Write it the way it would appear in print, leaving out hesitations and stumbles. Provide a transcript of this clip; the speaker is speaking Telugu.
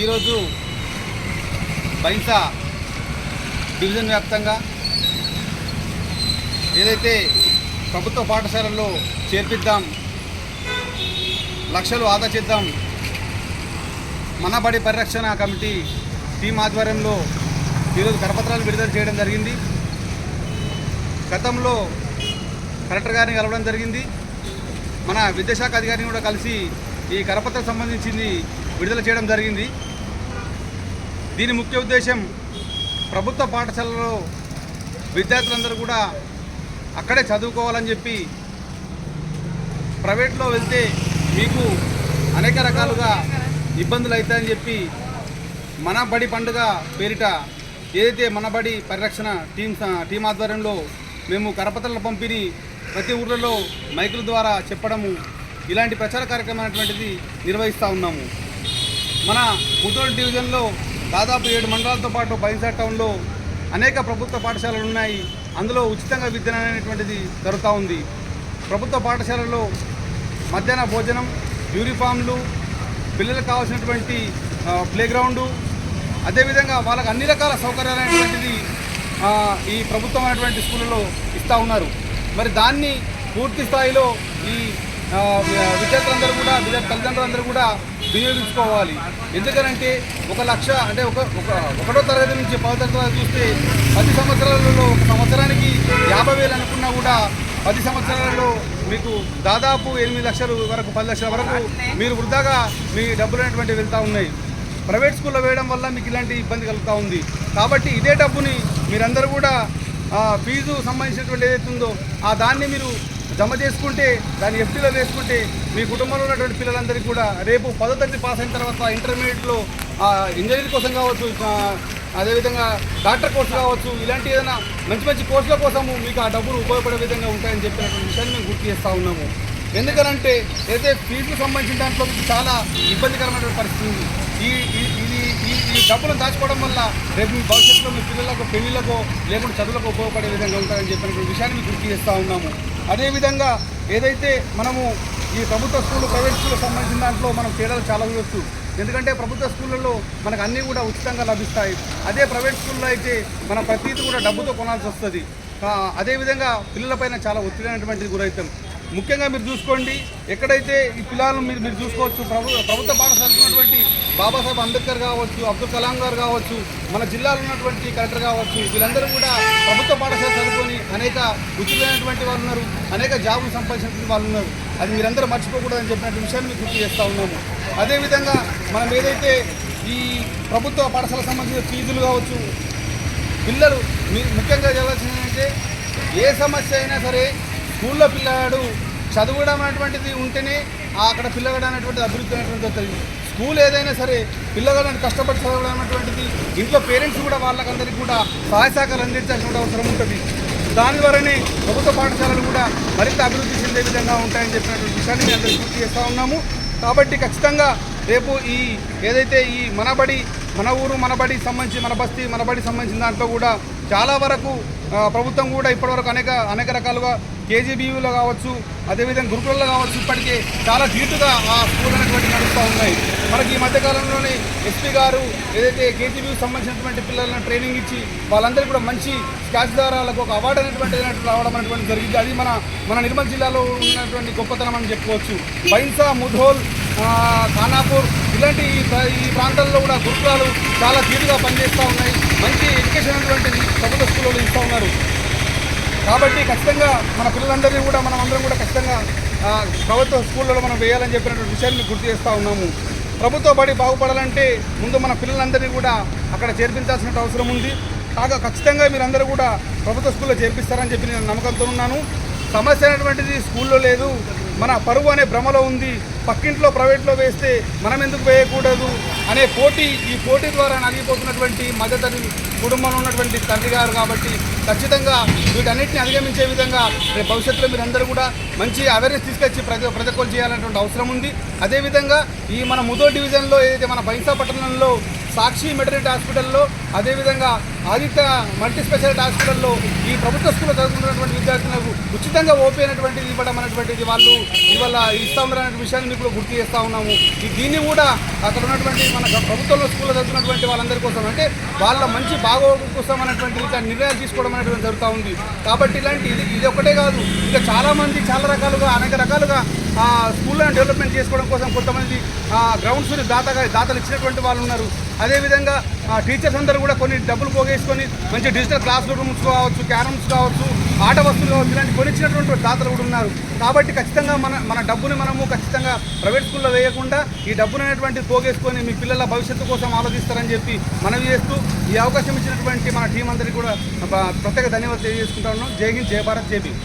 ఈరోజు బైన్సా డివిజన్ వ్యాప్తంగా ఏదైతే ప్రభుత్వ పాఠశాలల్లో చేర్పిద్దాం, లక్షలు ఆదా చేద్దాం మనబడి పరిరక్షణ కమిటీ టీం ఆధ్వర్యంలో ఈరోజు కరపత్రాలు విడుదల చేయడం జరిగింది. గతంలో కలెక్టర్ గారిని కలవడం జరిగింది. మన విద్యాశాఖ అధికారిని కూడా కలిసి ఈ కరపత్రం సంబంధించింది విడుదల చేయడం జరిగింది. దీని ముఖ్య ఉద్దేశం ప్రభుత్వ పాఠశాలలో విద్యార్థులందరూ కూడా అక్కడే చదువుకోవాలని చెప్పి, ప్రైవేట్లో వెళ్తే మీకు అనేక రకాలుగా ఇబ్బందులు అవుతాయని చెప్పి మన బడి పండుగ పేరిట ఏదైతే మన బడి పరిరక్షణ టీం ఆధ్వర్యంలో మేము కరపత్రాల పంపిణీ ప్రతి ఊర్లలో మైకుల ద్వారా చెప్పడము, ఇలాంటి ప్రచార కార్యక్రమం అనేటువంటిది నిర్వహిస్తూ ఉన్నాము. మన ముదోల్ డివిజన్లో దాదాపు 7 మండలాలతో పాటు బైన్సా టౌన్లో అనేక ప్రభుత్వ పాఠశాలలు ఉన్నాయి. అందులో ఉచితంగా విద్య అనేటువంటిది జరుగుతూ ఉంది. ప్రభుత్వ పాఠశాలలో మధ్యాహ్న భోజనం, యూనిఫామ్లు, పిల్లలకు కావాల్సినటువంటి ప్లేగ్రౌండు, అదేవిధంగా వాళ్ళకి అన్ని రకాల సౌకర్యాలు అనేటువంటిది ఈ ప్రభుత్వమైనటువంటి స్కూళ్ళలో ఇస్తూ ఉన్నారు. మరి దాన్ని పూర్తి స్థాయిలో ఈ విద్యార్థులందరూ కూడా, తల్లిదండ్రులందరూ కూడా వినియోగించుకోవాలి. ఎందుకనంటే 1 లక్ష అంటే ఒకటో తరగతి నుంచి 10వ తరగతి వరకు చూస్తే 10 సంవత్సరాలలో ఒక సంవత్సరానికి 50,000 అనుకున్నా కూడా 10 సంవత్సరాలలో మీకు దాదాపు 8 లక్షల వరకు 10 లక్షల వరకు మీరు వృధాగా మీ డబ్బులు అనేటువంటి వెళ్తూ ఉన్నాయి. ప్రైవేట్ స్కూల్లో వేయడం వల్ల మీకు ఇలాంటి ఇబ్బంది కలుగుతూ ఉంది. కాబట్టి ఇదే డబ్బుని మీరందరూ కూడా ఫీజు సంబంధించినటువంటి ఏదైతే ఉందో దాన్ని మీరు జమ చేసుకుంటే, దాన్ని ఎఫ్డీలో వేసుకుంటే మీ కుటుంబంలో ఉన్నటువంటి పిల్లలందరికీ కూడా రేపు 10వ తరగతి పాస్ అయిన తర్వాత ఇంటర్మీడియట్లో ఇంజనీరింగ్ కోసం కావచ్చు, అదేవిధంగా డాక్టర్ కోర్సు కావచ్చు, ఇలాంటి ఏదైనా మంచి మంచి కోర్సుల కోసము మీకు ఆ డబ్బులు ఉపయోగపడే విధంగా ఉంటాయని చెప్పినటువంటి విషయాన్ని మేము గుర్తు చేస్తూ ఉన్నాము. ఎందుకనంటే ఏదైతే ఫీజుకు సంబంధించిన దాంట్లో చాలా ఇబ్బందికరమైనటువంటి పరిస్థితి ఉంది. ఈ డబ్బులను దాచుకోవడం వల్ల రేపు మీ భవిష్యత్తులో మీ పిల్లలకు పెళ్లిళ్ళకో లేకుంటే చదువులకు ఉపయోగపడే విధంగా ఉంటారని చెప్పినటువంటి విషయాన్ని మీకు గుర్తు చేస్తూ ఉన్నాము. అదేవిధంగా ఏదైతే మనము ఈ ప్రభుత్వ స్కూళ్ళు, ప్రైవేట్ స్కూళ్ళకు సంబంధించిన దాంట్లో మనం తేడాలు చాలా చూడవచ్చు. ఎందుకంటే ప్రభుత్వ స్కూళ్ళల్లో మనకు అన్నీ కూడా ఉచితంగా లభిస్తాయి. అదే ప్రైవేట్ స్కూల్లో అయితే మనం ప్రతిదీ కూడా డబ్బుతో కొనాల్సి వస్తుంది. అదేవిధంగా పిల్లలపైన చాలా ఒత్తిడి అనేటువంటిది గురవుతాం. ముఖ్యంగా మీరు చూసుకోండి, ఎక్కడైతే ఈ పిల్లలను మీరు చూసుకోవచ్చు, ప్రభుత్వ పాఠశాల ఉన్నటువంటి బాబాసాహెబ్ అంబేద్కర్ కావచ్చు, అబ్దుల్ కలాం గారు కావచ్చు, మన జిల్లాలో ఉన్నటువంటి కలెక్టర్ కావచ్చు, వీళ్ళందరూ కూడా ప్రభుత్వ పాఠశాల చదువుకొని అనేక ఉచితమైనటువంటి వాళ్ళు ఉన్నారు, అనేక జాబులు సంపాదించినటువంటి వాళ్ళు ఉన్నారు. అది మీరందరూ మర్చిపోకూడదని చెప్పినటువంటి విషయాన్ని మీకు గుర్తు చేస్తూ ఉన్నాము. అదేవిధంగా మనం ఏదైతే ఈ ప్రభుత్వ పాఠశాలకు సంబంధించిన ఫీజులు కావచ్చు, పిల్లలు ముఖ్యంగా చేయాల్సిందంటే ఏ సమస్య అయినా సరే స్కూల్లో పిల్లగాడు చదవడం అనేటువంటిది ఉంటేనే అక్కడ పిల్లగాడు అనేటువంటిది అభివృద్ధి అనేటువంటిది వస్తుంది. స్కూల్ ఏదైనా సరే పిల్లగాళ్ళని కష్టపడి చదవడం అనేటువంటిది ఇంట్లో పేరెంట్స్ కూడా వాళ్ళకందరికీ కూడా సహాయ సహకారాలు అందించాల్సిన అవసరం ఉంటుంది. దాని ద్వారానే ప్రభుత్వ పాఠశాలలు కూడా మరింత అభివృద్ధి చెందే విధంగా ఉంటాయని చెప్పినటువంటి విషయాన్ని మేము అందరూ గుర్తు చేస్తూ ఉన్నాము. కాబట్టి ఖచ్చితంగా రేపు ఈ ఏదైతే ఈ మనబడి, మన ఊరు మనబడి సంబంధించి, మన బస్తీ మనబడి సంబంధించిన దాంట్లో కూడా చాలా వరకు ప్రభుత్వం కూడా ఇప్పటివరకు అనేక రకాలుగా కేజీబీయూలో కావచ్చు, అదేవిధంగా గురుకులలో కావచ్చు, ఇప్పటికే చాలా ధీటుగా ఆ స్కూల్ అనేటువంటి నడుస్తూ ఉన్నాయి. మనకి ఈ మధ్యకాలంలోనే ఎస్పీ గారు ఏదైతే కేజీబీయూకి సంబంధించినటువంటి పిల్లలను ట్రైనింగ్ ఇచ్చి వాళ్ళందరికీ కూడా మంచి స్కాచ్ దారాలకు ఒక అవార్డు అనేటువంటి రావడం అనేటువంటి జరిగింది. అది మన నిర్మల్ జిల్లాలో ఉన్నటువంటి గొప్పతనం అని చెప్పుకోవచ్చు. బైన్సా, ముధోల్, ఖానాపూర్ ఇలాంటి ఈ ప్రాంతాల్లో కూడా గురుకులాలు చాలా ధీటుగా పనిచేస్తూ ఉన్నాయి. మంచి ఎడ్యుకేషన్ అనేటువంటిది ప్రభుత్వ స్కూల్లో ఇస్తూ ఉన్నారు. కాబట్టి ఖచ్చితంగా మన పిల్లలందరినీ కూడా మనం అందరం కూడా ఖచ్చితంగా ప్రభుత్వ స్కూళ్ళలో మనం వేయాలని చెప్పినటువంటి విషయాన్ని గుర్తు చేస్తూ ఉన్నాము. ప్రభుత్వ బడి బాగుపడాలంటే ముందు మన పిల్లలందరినీ కూడా అక్కడ చేర్పించాల్సిన అవసరం ఉంది. కాగా ఖచ్చితంగా మీరందరూ కూడా ప్రభుత్వ స్కూల్లో చేర్పిస్తారని చెప్పి నేను నమ్మకంతో ఉన్నాను. సమస్య అనేటువంటిది స్కూల్లో లేదు, మన పరువు అనే భ్రమలో ఉంది. పక్కింట్లో ప్రైవేట్లో వేస్తే మనం ఎందుకు వేయకూడదు అనే ఈ పోటీ ద్వారా నలిగిపోతున్నటువంటి మధ్యతరగతి కుటుంబంలో ఉన్నటువంటి తండ్రి గారు. కాబట్టి ఖచ్చితంగా వీటన్నిటిని అధిగమించే విధంగా రేపు భవిష్యత్తులో మీరందరూ కూడా మంచి అవేర్నెస్ తీసుకొచ్చి ప్రజలు చేయాలనేటువంటి అవసరం ఉంది. అదేవిధంగా ఈ మన ముదోల్ డివిజన్లో ఏదైతే మన బైన్సా పట్టణంలో సాక్షి మెటర్నిటీ హాస్పిటల్లో, అదేవిధంగా ఆదిత్య మల్టీ స్పెషాలిటీ హాస్పిటల్లో ఈ ప్రభుత్వ స్కూల్లో చదువుకున్నటువంటి విద్యార్థులకు ఉచితంగా ఓపీ అనేటువంటిది ఇవ్వడం అనేటువంటిది వాళ్ళు ఇవాళ ఇస్తూ ఉన్నారనే విషయాన్ని మీకు గుర్తు చేస్తూ ఉన్నాము. దీన్ని కూడా అక్కడ ఉన్నటువంటి మన ప్రభుత్వంలో స్కూల్లో చదువుతున్నటువంటి వాళ్ళందరి కోసం అంటే వాళ్ళ మంచి బాగోగుల కోసం అనేటువంటి ఇట్లా నిర్ణయాలు తీసుకోవడం అనేటువంటి జరుగుతూ ఉంది. కాబట్టి ఇలాంటి ఇది ఒకటే కాదు, ఇంకా చాలామంది చాలా రకాలుగా అనేక రకాలుగా స్కూళ్ళను డెవలప్మెంట్ చేసుకోవడం కోసం కొంతమంది గ్రౌండ్స్ దాతలు ఇచ్చినటువంటి వాళ్ళు ఉన్నారు. అదేవిధంగా టీచర్స్ అందరూ కూడా కొన్ని డబ్బులు పోగేసుకొని మంచి డిజిటల్ క్లాస్ రూమ్స్ కావచ్చు, క్యారమ్స్ కావచ్చు, ఆట వస్తువులు కావచ్చు, ఇలాంటి కొనిచ్చినటువంటి దాతలు కూడా ఉన్నారు. కాబట్టి ఖచ్చితంగా మన డబ్బుని మనము ఖచ్చితంగా ప్రైవేట్ స్కూల్లో వేయకుండా ఈ డబ్బును అనేటువంటి పోగేసుకొని మీ పిల్లల భవిష్యత్తు కోసం ఆలోచిస్తారని చెప్పి మనవి చేస్తూ ఈ అవకాశం ఇచ్చినటువంటి మన టీం అందరికీ కూడా ప్రత్యేక ధన్యవాదాలు తెలియజేసుకుంటా ఉన్నాం. జై హింద్, జై భారత్, జై భీమ్.